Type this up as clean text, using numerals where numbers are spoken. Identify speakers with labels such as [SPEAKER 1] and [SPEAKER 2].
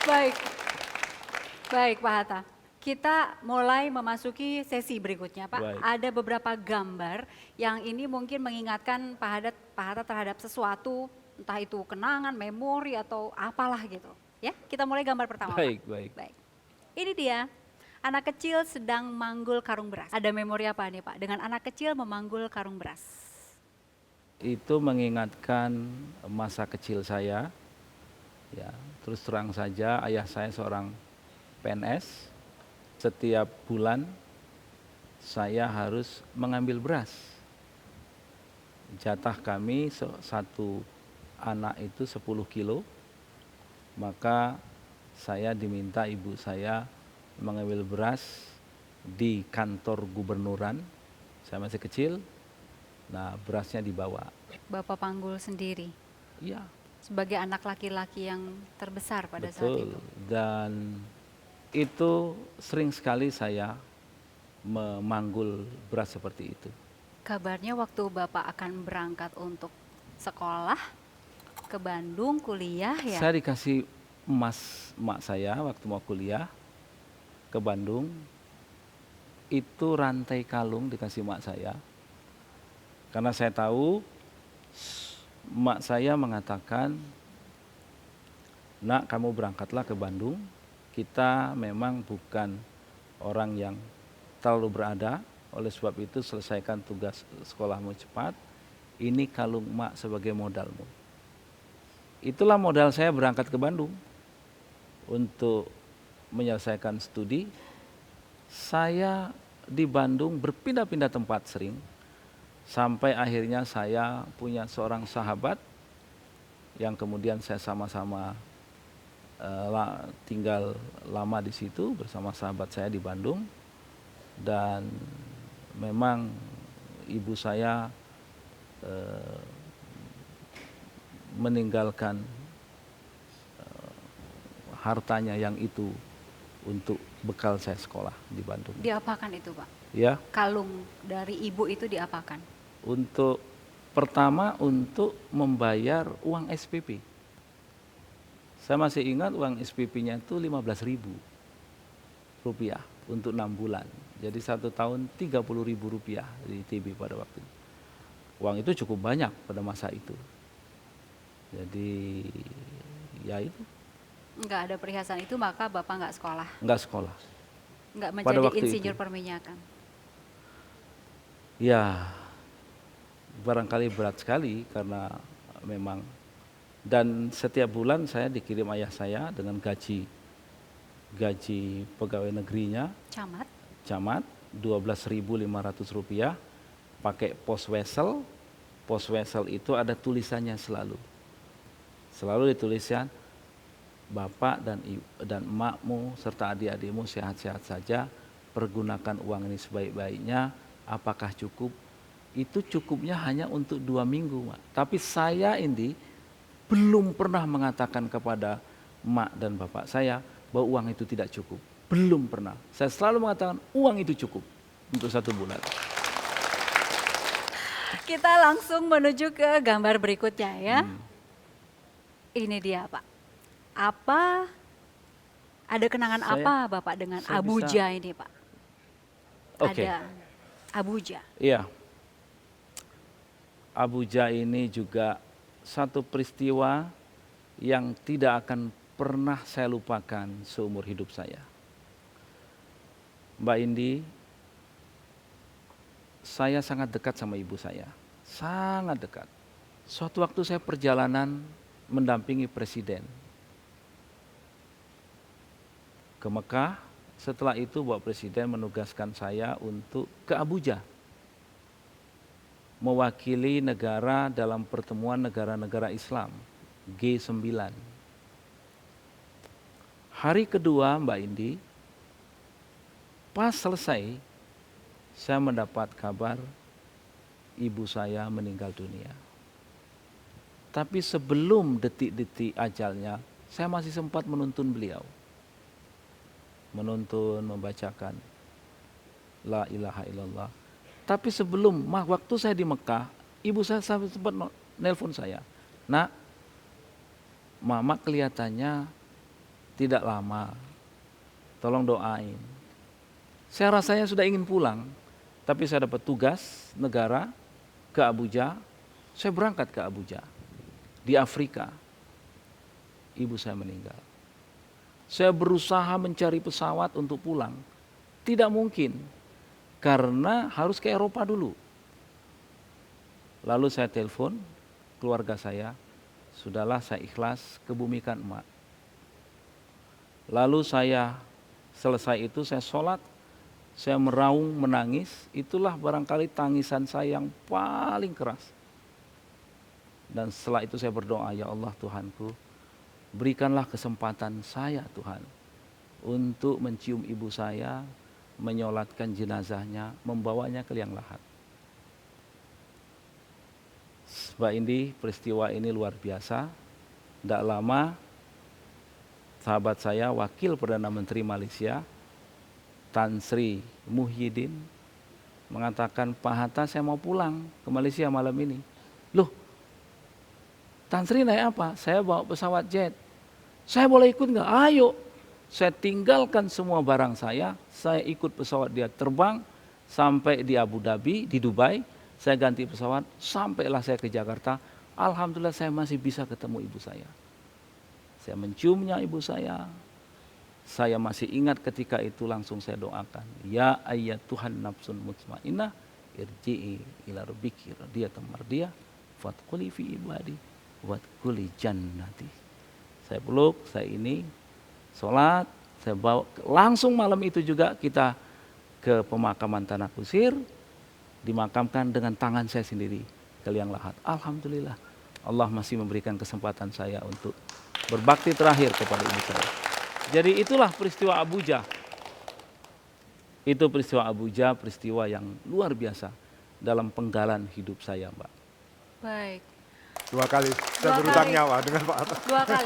[SPEAKER 1] Baik, baik Pak Hatta. Kita mulai memasuki sesi berikutnya Pak.
[SPEAKER 2] Baik.
[SPEAKER 1] Ada beberapa gambar yang ini mungkin mengingatkan Pak Hatta terhadap sesuatu, entah itu kenangan, memori atau apalah gitu. Ya, kita mulai gambar pertama Pak.
[SPEAKER 2] Baik, baik.
[SPEAKER 1] Baik. Ini dia, anak kecil sedang manggul karung beras. Ada memori apa nih Pak dengan anak kecil memanggul karung beras?
[SPEAKER 2] Itu mengingatkan masa kecil saya. Ya, terus terang saja ayah saya seorang PNS. Setiap bulan saya harus mengambil beras. Jatah kami satu anak itu 10 kilo. Maka saya diminta ibu saya mengambil beras di kantor gubernuran. Saya masih kecil. Nah, berasnya dibawa.
[SPEAKER 1] Bapak panggul sendiri
[SPEAKER 2] Iya,
[SPEAKER 1] sebagai anak laki-laki yang terbesar pada saat
[SPEAKER 2] betul.
[SPEAKER 1] itu.
[SPEAKER 2] Dan itu sering sekali saya memanggul beras seperti itu.
[SPEAKER 1] Kabarnya waktu Bapak akan berangkat untuk sekolah ke Bandung kuliah ya.
[SPEAKER 2] Saya dikasih emas emak saya waktu mau kuliah ke Bandung. Itu rantai kalung dikasih emak saya. Karena saya tahu emak saya mengatakan, "Nak, kamu berangkatlah ke Bandung. Kita memang bukan orang yang terlalu berada, oleh sebab itu selesaikan tugas sekolahmu cepat. Ini kalung emak sebagai modalmu." Itulah modal saya berangkat ke Bandung untuk menyelesaikan studi. Saya di Bandung berpindah-pindah tempat sering, sampai akhirnya saya punya seorang sahabat yang kemudian saya sama-sama tinggal lama di situ bersama sahabat saya di Bandung. Dan memang ibu saya meninggalkan hartanya yang itu untuk bekal saya sekolah di Bandung.
[SPEAKER 1] Diapakan itu Pak?
[SPEAKER 2] Ya,
[SPEAKER 1] Kalung dari ibu itu diapakan?
[SPEAKER 2] untuk pertama untuk membayar uang SPP. Saya masih ingat uang SPP-nya itu 15.000 rupiah untuk 6 bulan. Jadi 1 tahun 30.000 rupiah di TB pada waktu itu. Uang itu cukup banyak pada masa itu. Jadi ya itu.
[SPEAKER 1] Enggak ada perhiasan itu maka Bapak enggak sekolah,
[SPEAKER 2] Enggak sekolah.
[SPEAKER 1] enggak
[SPEAKER 2] Pada
[SPEAKER 1] menjadi
[SPEAKER 2] waktu
[SPEAKER 1] insinyur
[SPEAKER 2] itu.
[SPEAKER 1] perminyakan.
[SPEAKER 2] Ya, barangkali berat sekali karena memang, dan setiap bulan saya dikirim ayah saya dengan gaji pegawai negerinya, camat 12.500 rupiah, pakai pos wesel. Pos wesel itu ada tulisannya selalu dituliskan, "Bapak dan emakmu serta adik-adikmu sehat-sehat saja, pergunakan uang ini sebaik-baiknya, apakah cukup?" Itu cukupnya hanya untuk 2 minggu, Mak. Tapi saya ini belum pernah mengatakan kepada emak dan bapak saya bahwa uang itu tidak cukup. Belum pernah. Saya selalu mengatakan uang itu cukup untuk 1 bulan.
[SPEAKER 1] Kita langsung menuju ke gambar berikutnya ya. Ini dia Pak. Ada kenangan apa Bapak dengan Abuja ini Pak?
[SPEAKER 2] Oke.
[SPEAKER 1] Ada Abuja.
[SPEAKER 2] Iya. Abuja ini juga satu peristiwa yang tidak akan pernah saya lupakan seumur hidup saya. Mbak Indi, saya sangat dekat sama ibu saya. Sangat dekat. Suatu waktu saya perjalanan mendampingi presiden ke Mekah. Setelah itu Bapak Presiden menugaskan saya untuk ke Abuja, mewakili negara dalam pertemuan negara-negara Islam G9. Hari kedua Mbak Indi, pas selesai saya mendapat kabar ibu saya meninggal dunia. Tapi sebelum detik-detik ajalnya, saya masih sempat menuntun beliau. Membacakan La ilaha illallah. Tapi sebelum, waktu saya di Mekah, ibu saya sempat nelpon saya. "Nak, mama kelihatannya tidak lama. Tolong doain. Saya rasanya sudah ingin pulang, tapi saya dapat tugas negara ke Abuja. Saya berangkat ke Abuja. Di Afrika, ibu saya meninggal. Saya berusaha mencari pesawat untuk pulang. Tidak mungkin, karena harus ke Eropa dulu. Lalu saya telepon keluarga saya, sudahlah saya ikhlas, kebumikan emak. Lalu saya selesai itu, saya sholat, saya meraung, menangis, itulah barangkali tangisan saya yang paling keras. Dan setelah itu saya berdoa, ya Allah Tuhanku, berikanlah kesempatan saya Tuhan, untuk mencium ibu saya, menyolatkan jenazahnya, membawanya ke liang lahat. Mbak Indi, peristiwa ini luar biasa. Tidak lama, sahabat saya, Wakil Perdana Menteri Malaysia, Tan Sri Muhyiddin, mengatakan, Pak Hatta saya mau pulang ke Malaysia malam ini. Loh, Tan Sri naik apa? Saya bawa pesawat jet. Saya boleh ikut nggak? Ayo. Saya tinggalkan semua barang saya ikut pesawat dia terbang sampai di Abu Dhabi, di Dubai, saya ganti pesawat, sampailah saya ke Jakarta. Alhamdulillah saya masih bisa ketemu ibu saya. Saya menciumnya ibu saya. Saya masih ingat ketika itu langsung saya doakan, ya ayyatuhan nafsun mutmainnah irji'i ila rabbiki radiyatan mardiyah fadkhuli fi ibadi wadkhuli jannati. Saya peluk, saya ini sholat, saya bawa langsung malam itu juga kita ke pemakaman Tanah Kusir, dimakamkan dengan tangan saya sendiri ke liang lahat. Alhamdulillah Allah masih memberikan kesempatan saya untuk berbakti terakhir kepada ibu saya. Jadi itulah peristiwa Abuja. Itu peristiwa Abuja, peristiwa yang luar biasa dalam penggalan hidup saya, Mbak.
[SPEAKER 1] Baik.
[SPEAKER 3] 2 kali saya berhutang nyawa dengan Pak Hatta.
[SPEAKER 1] 2 kali.